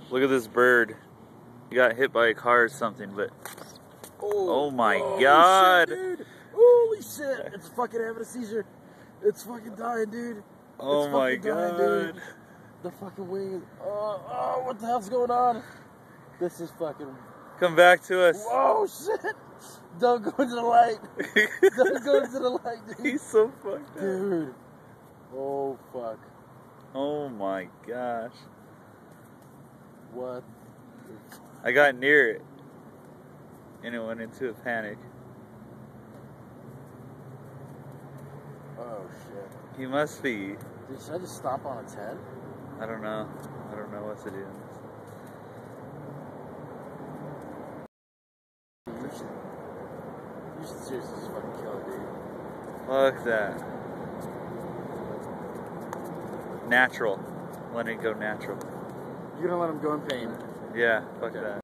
Look at this bird. He got hit by a car or something, but oh my god. Shit, dude. Holy shit. It's fucking having a seizure. It's fucking dying, dude. Oh my god. Dying, dude. The fucking wing. Oh, what the hell's going on? This is fucking... Come back to us. Whoa, shit. Don't go into the light. Don't go into the light, dude. He's so fucked up. Dude. Oh, fuck. Oh my gosh. What? I got near it and it went into a panic. Oh, shit. He must be. Should I just stomp on its head? I don't know. I don't know what to do. You should seriously just fucking kill it, dude. Fuck that. Natural. Let it go natural. You're gonna let him go in pain. Yeah, fuck that.